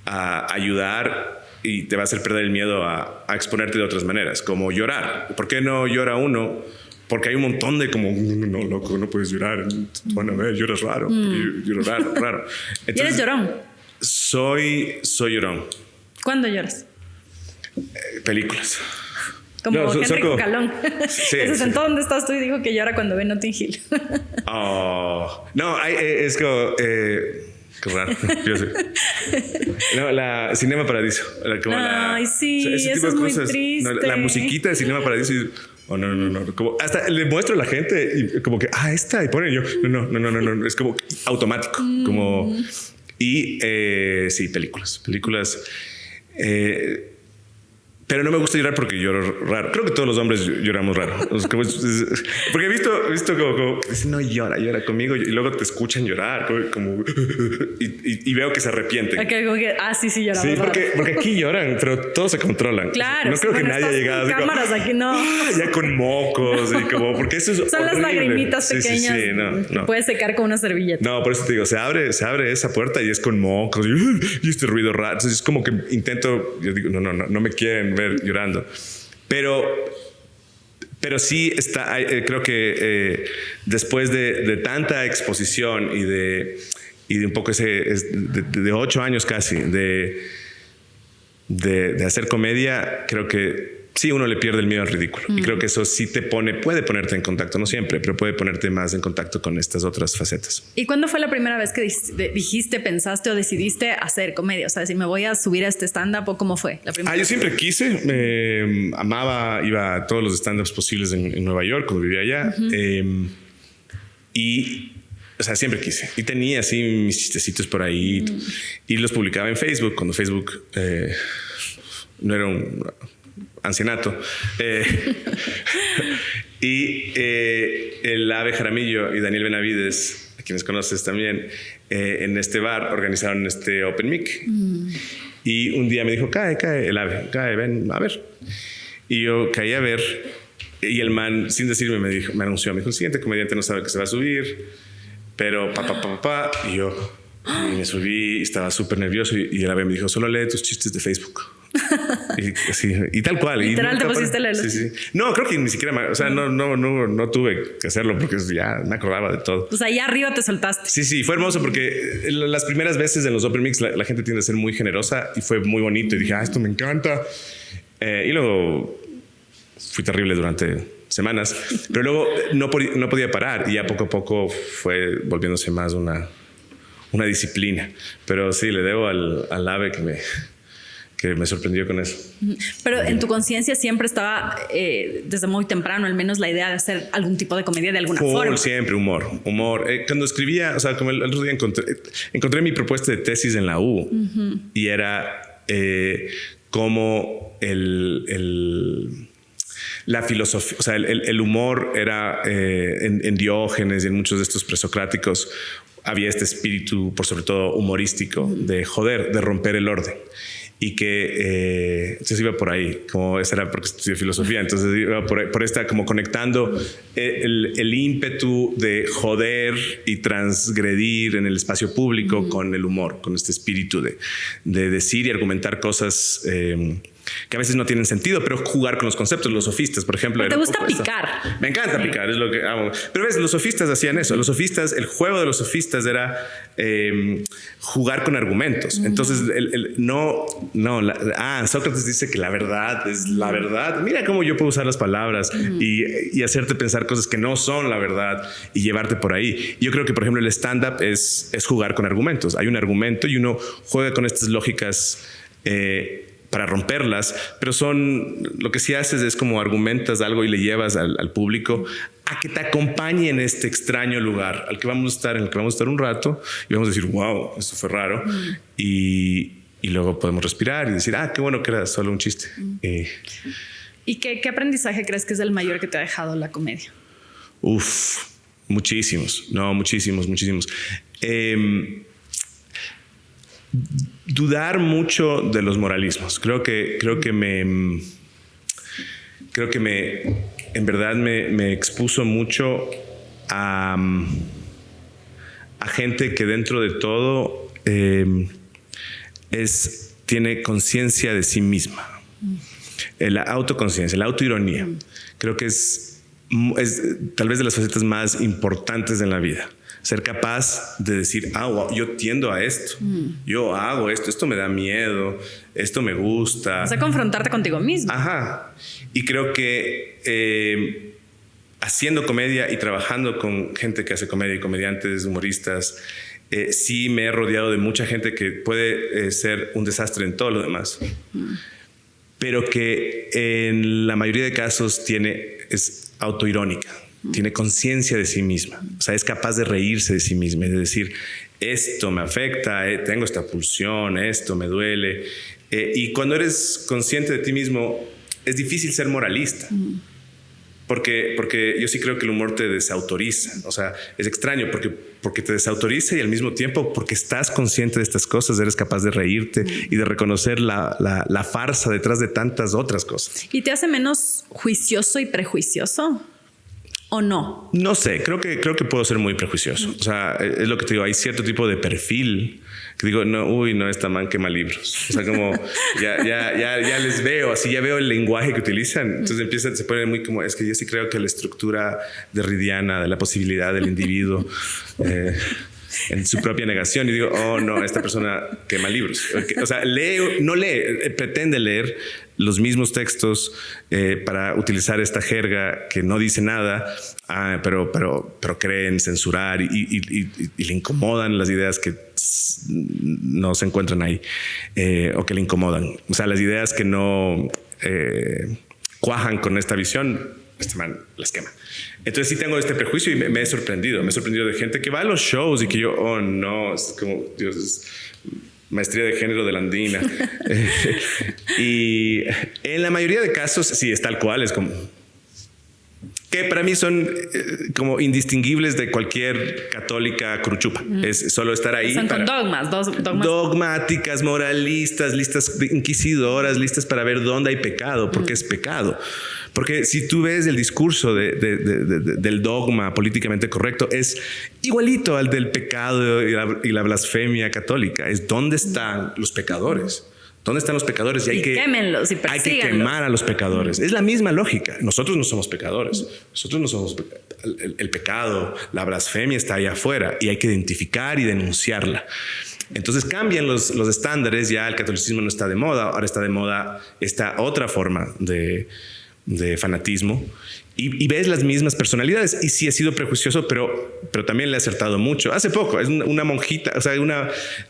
a ayudar y te va a hacer perder el miedo a exponerte de otras maneras, como llorar. ¿Por qué no llora uno? Porque hay un montón de como, no, loco, no puedes llorar. Bueno, a ver, lloras raro. Lloras raro. Entonces, ¿y eres llorón? Soy llorón. ¿Cuándo lloras? Películas. Como Henry Cucalón. Sí, se sentó donde estás tú y dijo que llora cuando ve Notting Hill. No, es como... Qué raro. Yo sé. No, la Cinema Paradiso. Ay, sí, o sea, eso es muy triste. No, la musiquita de Cinema Paradiso. No. Como hasta le muestro a la gente y como que, esta. Y ponen yo, no. Es como automático. Como, y sí, películas. Pero no me gusta llorar porque lloro raro. Creo que todos los hombres lloramos raro. Porque he visto como dicen, no, llora conmigo. Y luego te escuchan llorar. Y veo que se arrepienten. Okay, como que, sí, lloramos. Sí, porque aquí lloran, pero todos se controlan. Claro. No creo que nadie haya llegado. Cámaras como, aquí no. Ya con mocos. Y como, porque eso es son horrible. Las lagrimitas pequeñas. Sí, no. Puedes secar con una servilleta. No, por eso te digo, se abre esa puerta y es con mocos. Y este ruido raro. Entonces es como que intento, yo digo, no me quieren ver llorando, pero sí está, creo que después de tanta exposición y de un poco de 8 años casi de hacer comedia, creo que sí uno le pierde el miedo al ridículo. Y creo que eso sí puede ponerte en contacto, no siempre, pero puede ponerte más en contacto con estas otras facetas. ¿Y cuándo fue la primera vez que dijiste, pensaste o decidiste hacer comedia? O sea, si me voy a subir a este stand-up, ¿o cómo fue la primera vez? Yo siempre quise, amaba, iba a todos los stand-ups posibles en Nueva York cuando vivía allá. O sea, siempre quise. Y tenía así mis chistecitos por ahí y los publicaba en Facebook, cuando Facebook no era un ancianato. El Ave Jaramillo y Daniel Benavides, a quienes conoces también, en este bar organizaron este Open Mic. Y un día me dijo, cae, el Ave, ven a ver. Y yo caí a ver. Y el man, sin decirme, me anunció, me dijo, el siguiente comediante no sabe que se va a subir, pero y yo me subí y estaba súper nervioso. Y el Ave me dijo, solo lee tus chistes de Facebook. Y tal cual. Literal, te pusiste a leerlo. Sí. No, creo que ni siquiera, o sea, no tuve que hacerlo porque ya me acordaba de todo. O sea, allá arriba te soltaste. Sí, fue hermoso porque las primeras veces en los Open Mix la gente tiende a ser muy generosa y fue muy bonito. Y dije, esto me encanta. Y luego fui terrible durante semanas, pero luego no podía parar y ya poco a poco fue volviéndose más una disciplina. Pero sí, le debo al ave que me sorprendió con eso. Pero en tu conciencia siempre estaba, desde muy temprano al menos, la idea de hacer algún tipo de comedia de alguna forma. Siempre humor. Cuando escribía, o sea, como el otro día encontré mi propuesta de tesis en la U y era cómo la filosofía, o sea, el humor era en Diógenes y en muchos de estos presocráticos había este espíritu, por sobre todo humorístico, de joder, de romper el orden. Y que entonces iba por ahí, como esa era porque estudié filosofía, entonces iba por esta como conectando el ímpetu de joder y transgredir en el espacio público con el humor, con este espíritu de decir y argumentar cosas que a veces no tienen sentido, pero jugar con los conceptos. Los sofistas, por ejemplo. ¿Te gusta picar? Me encanta picar, es lo que amo. Pero ves, los sofistas hacían eso. Los sofistas, el juego de los sofistas era jugar con argumentos. Entonces, Sócrates dice que la verdad es la verdad. Mira cómo yo puedo usar las palabras y hacerte pensar cosas que no son la verdad y llevarte por ahí. Yo creo que, por ejemplo, el stand-up es jugar con argumentos. Hay un argumento y uno juega con estas lógicas para romperlas, pero lo que sí haces es como argumentas algo y le llevas al público a que te acompañe en este extraño lugar en el que vamos a estar un rato y vamos a decir, wow, esto fue raro. Y luego podemos respirar y decir, qué bueno que era solo un chiste. ¿Y qué aprendizaje crees que es el mayor que te ha dejado la comedia? Muchísimos. Dudar mucho de los moralismos. Creo que en verdad me expuso mucho a gente que dentro de todo tiene conciencia de sí misma. La autoconciencia, la autoironía. Creo que es tal vez de las facetas más importantes en la vida. Ser capaz de decir, wow, yo tiendo a esto, yo hago esto me da miedo, esto me gusta. O sea, confrontarte contigo mismo. Ajá. Y creo que haciendo comedia y trabajando con gente que hace comedia y comediantes, humoristas, sí me he rodeado de mucha gente que puede ser un desastre en todo lo demás, pero que en la mayoría de casos es autoirónica. Tiene conciencia de sí misma, o sea, es capaz de reírse de sí misma, de decir, esto me afecta, tengo esta pulsión, esto me duele. Y cuando eres consciente de ti mismo, es difícil ser moralista, porque yo sí creo que el humor te desautoriza. O sea, es extraño porque te desautoriza y al mismo tiempo, porque estás consciente de estas cosas, eres capaz de reírte y de reconocer la farsa detrás de tantas otras cosas. ¿Y te hace menos juicioso y prejuicioso? ¿O no? No sé, creo que puedo ser muy prejuicioso. O sea, es lo que te digo, hay cierto tipo de perfil que digo, no, esta man quema libros. O sea, como ya les veo, así ya veo el lenguaje que utilizan. Entonces se pone muy como, es que yo sí creo que la estructura derridiana de la posibilidad del individuo en su propia negación, y digo, no, esta persona quema libros. O sea, pretende leer los mismos textos para utilizar esta jerga que no dice nada, pero cree en censurar y le incomodan las ideas que no se encuentran ahí, o que le incomodan. O sea, las ideas que no cuajan con esta visión, este man las quema. Entonces sí tengo este prejuicio y me he sorprendido. Me he sorprendido de gente que va a los shows y que yo, no, es como, Dios, es maestría de género de la andina. Y en la mayoría de casos, sí, es tal cual, es como que para mí son como indistinguibles de cualquier católica cruchupa. Es solo estar ahí. Son con dogmas. Dogmáticas, moralistas, listas inquisidoras, listas para ver dónde hay pecado, porque es pecado. Porque si tú ves el discurso del dogma políticamente correcto, es igualito al del pecado y la blasfemia católica. Es dónde están los pecadores. ¿Dónde están los pecadores? Y quémenlos y persíganlos. Hay que quemar a los pecadores. Es la misma lógica. Nosotros no somos pecadores. Nosotros no somos el pecado. La blasfemia está allá afuera y hay que identificar y denunciarla. Entonces cambian los estándares. Ya el catolicismo no está de moda. Ahora está de moda esta otra forma de de fanatismo. Y ves las mismas personalidades. Y sí he sido prejuicioso, pero también le he acertado mucho. Hace poco, es una monjita, o sea,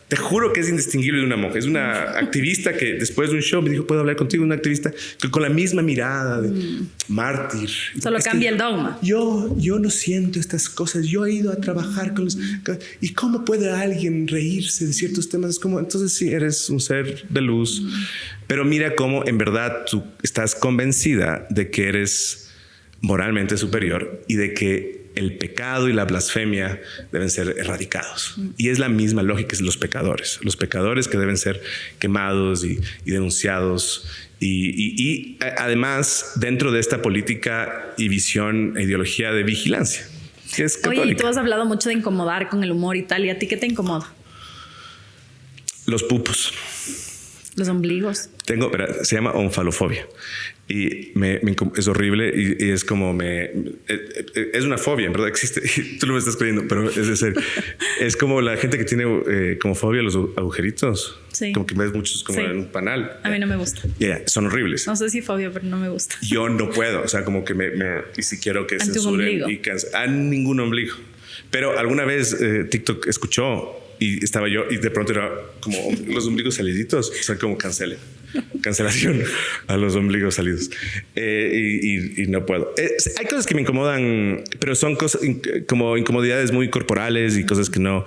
te juro que es indistinguible de una monja. Es una activista que después de un show me dijo, ¿puedo hablar contigo? Una activista que con la misma mirada de mártir. Solo cambia el dogma. Yo no siento estas cosas. Yo he ido a trabajar con los... ¿Y cómo puede alguien reírse de ciertos temas? Es como, entonces sí, eres un ser de luz. Pero mira cómo en verdad tú estás convencida de que eres moralmente superior y de que el pecado y la blasfemia deben ser erradicados. Y es la misma lógica, es los pecadores que deben ser quemados y denunciados. Y además, dentro de esta política y visión e ideología de vigilancia, que es católica. Oye, y tú has hablado mucho de incomodar con el humor y tal. ¿Y a ti qué te incomoda? Los pupos. Los ombligos. Se llama onfalofobia. Y es horrible y es como es una fobia, en verdad existe. Tú lo me estás creyendo, pero es de ser. Es como la gente que tiene como fobia a los agujeritos. Sí. Como que ves muchos como en un panal. A mí no me gusta. Son horribles. No sé si fobia, pero no me gusta. Yo no puedo, o sea, como que y si quiero que censuren y a ningún ombligo. Pero alguna vez TikTok escuchó y estaba yo y de pronto era como los ombligos saliditos, o sea, como cancelación a los ombligos salidos. Y no puedo. Hay cosas que me incomodan, pero son cosas como incomodidades muy corporales y cosas que no.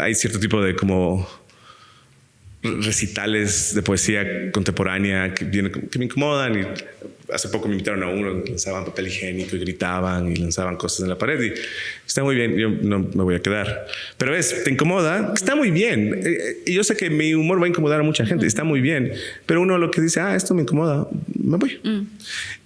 Hay cierto tipo de como recitales de poesía contemporánea que me incomodan. Y hace poco me invitaron a uno, lanzaban papel higiénico y gritaban y lanzaban cosas en la pared y está muy bien, yo no me voy a quedar. Pero te incomoda, está muy bien. Y yo sé que mi humor va a incomodar a mucha gente, está muy bien. Pero uno lo que dice, esto me incomoda, me voy.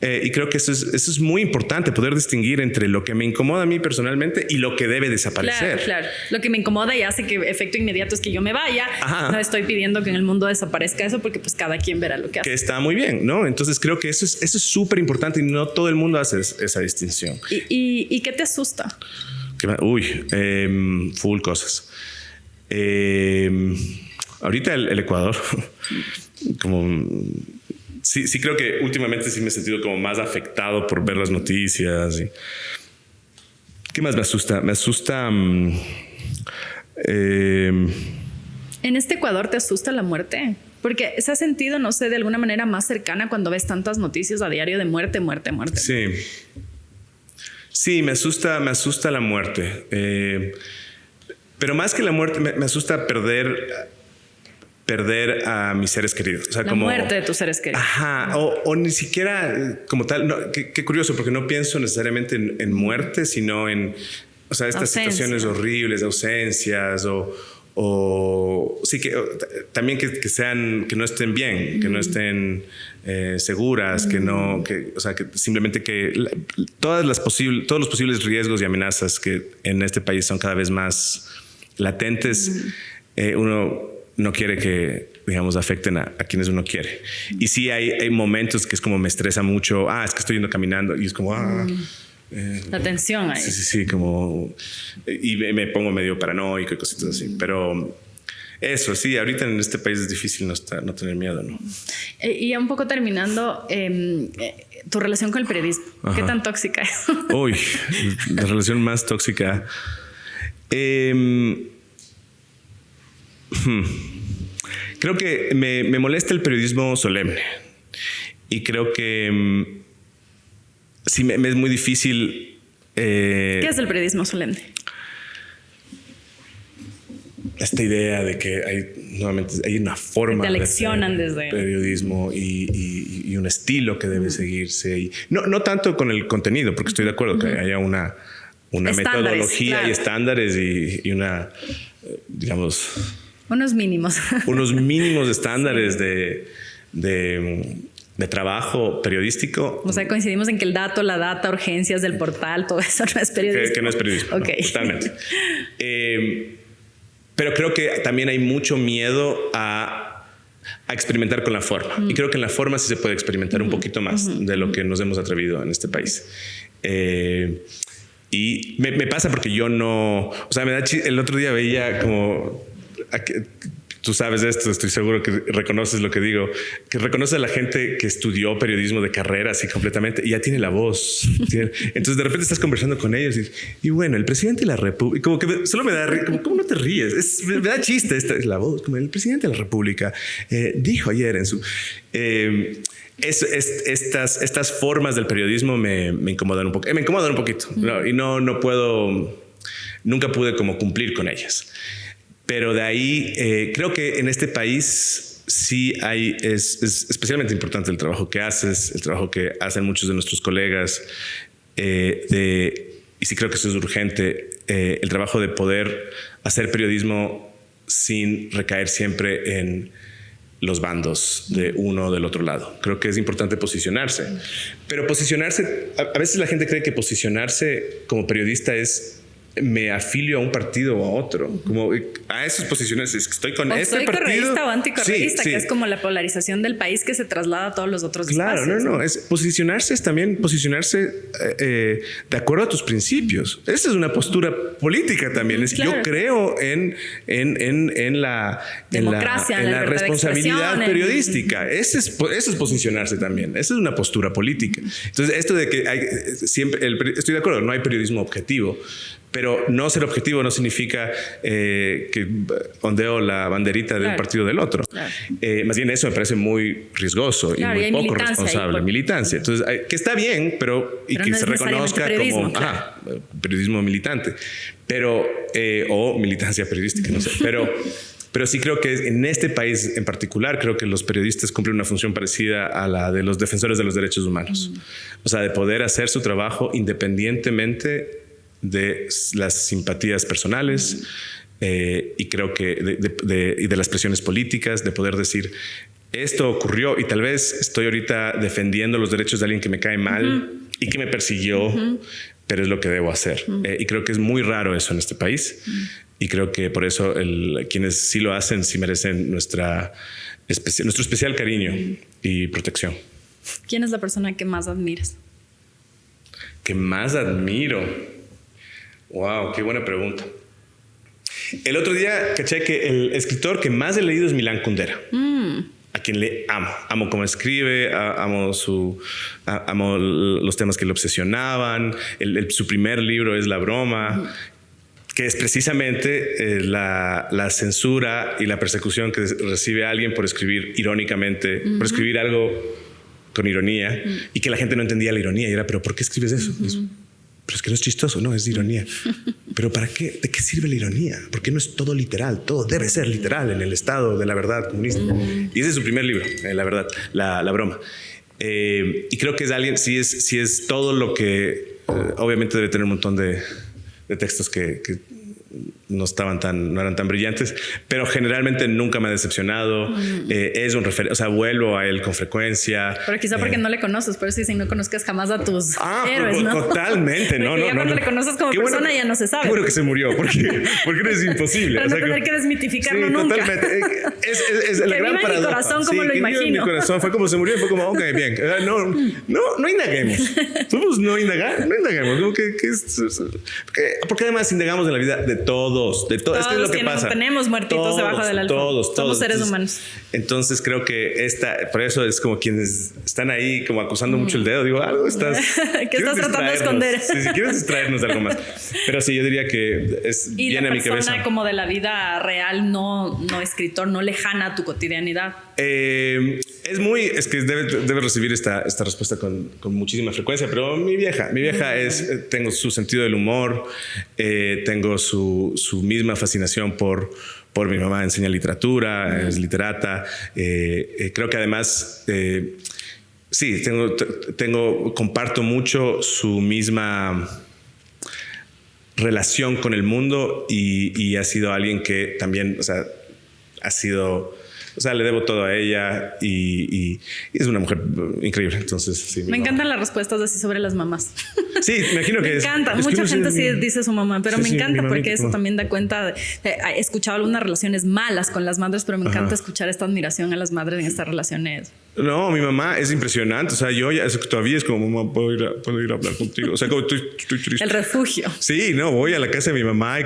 Y creo que eso es muy importante, poder distinguir entre lo que me incomoda a mí personalmente y lo que debe desaparecer. Claro. Lo que me incomoda y hace que efecto inmediato es que yo me vaya. Ajá. No estoy pidiendo que en el mundo desaparezca eso porque pues cada quien verá lo que hace. Que está muy bien, ¿no? Entonces creo que eso es súper importante y no todo el mundo hace esa distinción. ¿Y qué te asusta? Full cosas. Ahorita el Ecuador, como... Sí, creo que últimamente sí me he sentido como más afectado por ver las noticias. ¿Qué más me asusta? Me asusta... ¿En este Ecuador te asusta la muerte? Porque se ha sentido, no sé, de alguna manera más cercana cuando ves tantas noticias a diario de muerte. Sí, me asusta la muerte. Pero más que la muerte, me asusta perder a mis seres queridos. O sea, la muerte de tus seres queridos. Ajá. O ni siquiera como tal. No, qué curioso, porque no pienso necesariamente en muerte, sino en, o sea, estas situaciones horribles, de ausencias o sí que también que no estén bien, que no estén seguras, o sea, que simplemente todos los posibles riesgos y amenazas que en este país son cada vez más latentes, uno no quiere que, digamos, afecten a quienes uno quiere. Y sí hay momentos que es como me estresa mucho. Es que estoy yendo caminando y es como... la tensión ahí. Sí, como... Y me pongo medio paranoico y cositas así. Pero eso, sí, ahorita en este país es difícil no tener miedo, ¿no? Y un poco terminando, tu relación con el periodismo. Ajá. ¿Qué tan tóxica es? Uy, la relación más tóxica... Creo que me molesta el periodismo solemne y creo que sí me es muy difícil. ¿Qué es el periodismo solemne? Esta idea de que hay una forma de hacer periodismo y un estilo que debe seguirse. Y no tanto con el contenido, porque estoy de acuerdo que haya una metodología, claro, y estándares y una, digamos... Unos mínimos estándares de trabajo periodístico. O sea, coincidimos en que la data, urgencias del portal, todo eso no es periodismo. Que no es periodismo. Okay. No, totalmente. Pero creo que también hay mucho miedo a experimentar con la forma. Y creo que en la forma sí se puede experimentar un poquito más de lo que nos hemos atrevido en este país. Y me pasa porque yo no... O sea, el otro día veía como... tú sabes esto, estoy seguro que reconoces lo que digo, que reconoce a la gente que estudió periodismo de carrera así completamente y ya tiene la voz. Entonces de repente estás conversando con ellos y bueno, el presidente de la República, como que solo me da, como, ¿cómo no te ríes? Me da chiste, esta es la voz, como el presidente de la República dijo ayer en su... estas formas del periodismo me incomodan un poco. Me incomodan un poquito, ¿no? Y no puedo, nunca pude como cumplir con ellas. Pero de ahí creo que en este país sí es especialmente importante el trabajo que haces, el trabajo que hacen muchos de nuestros colegas. Y sí creo que eso es urgente, el trabajo de poder hacer periodismo sin recaer siempre en los bandos de uno o del otro lado. Creo que es importante posicionarse. Pero posicionarse, a veces la gente cree que posicionarse como periodista es me afilio a un partido o a otro, como a esos posiciones, es que estoy con este partido. Soy correísta o anticorreísta, que es como la polarización del país que se traslada a todos los otros espacios. Claro, es posicionarse, es también posicionarse de acuerdo a tus principios. Esa es una postura política también. Es que yo creo en la democracia, en la responsabilidad periodística. Eso es posicionarse también. Esa es una postura política. Entonces, esto de que estoy de acuerdo, no hay periodismo objetivo. Pero no ser objetivo no significa que ondeo la banderita de un partido del otro. Claro. Más bien eso me parece muy riesgoso y muy poco responsable. Militancia. Entonces, que está bien, pero que no se reconozca como periodismo militante. Pero, o militancia periodística, no sé. Pero sí creo que en este país en particular, creo que los periodistas cumplen una función parecida a la de los defensores de los derechos humanos. O sea, de poder hacer su trabajo independientemente de las simpatías personales y creo que de las presiones políticas, de poder decir esto ocurrió y tal vez estoy ahorita defendiendo los derechos de alguien que me cae mal y que me persiguió, pero es lo que debo hacer. Y creo que es muy raro eso en este país y creo que por eso quienes sí lo hacen sí merecen nuestro especial cariño y protección. ¿Quién es la persona que más admiras? Que más admiro. Wow, qué buena pregunta. El otro día caché que el escritor que más he leído es Milan Kundera, a quien le amo. Amo cómo escribe, amo los temas que le obsesionaban. Su primer libro es La Broma, que es precisamente la censura y la persecución que recibe alguien por escribir irónicamente, por escribir algo con ironía y que la gente no entendía la ironía y era, pero ¿por qué escribes eso? Pero es que no es chistoso, no, es ironía. ¿Pero para qué? ¿De qué sirve la ironía? ¿Por qué no es todo literal? Todo debe ser literal en el estado de la verdad comunista. Y ese es su primer libro, La verdad, la broma. Y creo que es alguien, sí es todo lo que... obviamente debe tener un montón de textos que no eran tan brillantes, pero generalmente nunca me ha decepcionado. Es un referente, o sea, vuelvo a él con frecuencia. Pero quizá porque no le conoces, por eso dicen no conozcas jamás a tus héroes, ¿no? Totalmente, no. Cuando le conoces como persona ya no se sabe. Qué bueno que se murió, porque no es imposible. Para no tener que desmitificarlo nunca. Totalmente. Es la gran paradoja. Mi corazón como lo imagino. Mi corazón fue como se murió, fue como, ok, bien. No indaguemos. No indaguemos. Porque además indagamos en la vida de todos. Esto es lo que pasa. Tenemos muertitos debajo del alfombra. Todos. Somos seres humanos. Entonces creo que por eso es como quienes están ahí como acusando mucho el dedo. Digo, algo estás... ¿Qué estás tratando de esconder? Sí, quieres distraernos de algo más. Pero sí, yo diría que viene a mi cabeza. Y la persona como de la vida real, no escritor, no lejana a tu cotidianidad. Es que debe recibir esta respuesta con muchísima frecuencia, pero mi vieja tengo su sentido del humor, tengo su misma fascinación por mi mamá. Enseña literatura, es literata. Creo que además sí, comparto mucho su misma relación con el mundo y ha sido alguien que también, le debo todo a ella y es una mujer increíble. Entonces, sí, me encantan las respuestas así sobre las mamás. Sí, me imagino que me encanta. Mucha gente sí dice su mamá, pero me encanta porque eso también da cuenta. He escuchado algunas relaciones malas con las madres, pero me encanta escuchar esta admiración a las madres en estas relaciones No, mi mamá es impresionante. O sea, yo ya todavía es como, mamá, puedo ir a hablar contigo. O sea, como estoy triste. El refugio. Sí, no, voy a la casa de mi mamá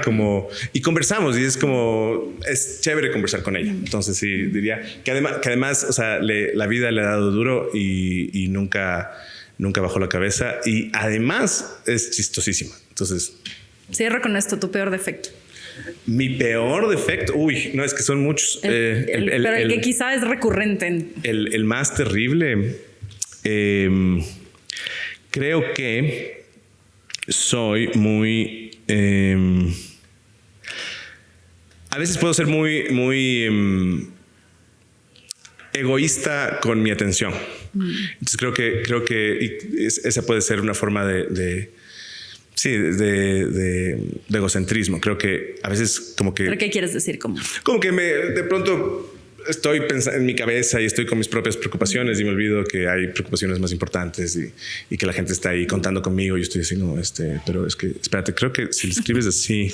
y conversamos y es como, es chévere conversar con ella. Entonces sí, diría que además o sea, la vida le ha dado duro y nunca bajó la cabeza y además es chistosísima. Entonces... Cierro con esto, tu peor defecto. Mi peor defecto, uy, no, es que son muchos. Pero el que quizá es recurrente. El más terrible, creo que soy muy... a veces puedo ser muy egoísta con mi atención. Entonces creo que esa puede ser una forma de egocentrismo. Creo que a veces como que... ¿Pero qué quieres decir? Como que de pronto estoy pensando en mi cabeza y estoy con mis propias preocupaciones y me olvido que hay preocupaciones más importantes y que la gente está ahí contando conmigo y yo estoy así, no, pero es que, espérate, creo que si lo escribes así,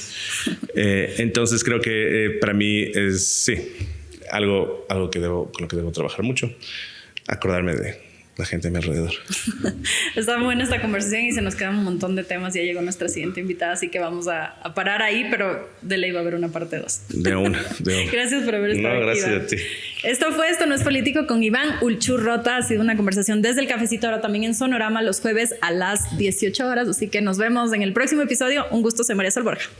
entonces creo que para mí es, sí, algo con lo que debo trabajar mucho, acordarme de la gente a mi alrededor. Está buena esta conversación y se nos quedan un montón de temas. Ya llegó nuestra siguiente invitada, así que vamos a parar ahí, pero de ley va a haber una parte 2. De una. Gracias por haber estado aquí. Gracias a ti. Esto no es político con Iván Ulchurrota. Ha sido una conversación desde el cafecito, ahora también en Sonorama los jueves a las 18 horas. Así que nos vemos en el próximo episodio. Un gusto, soy María Sol Borja.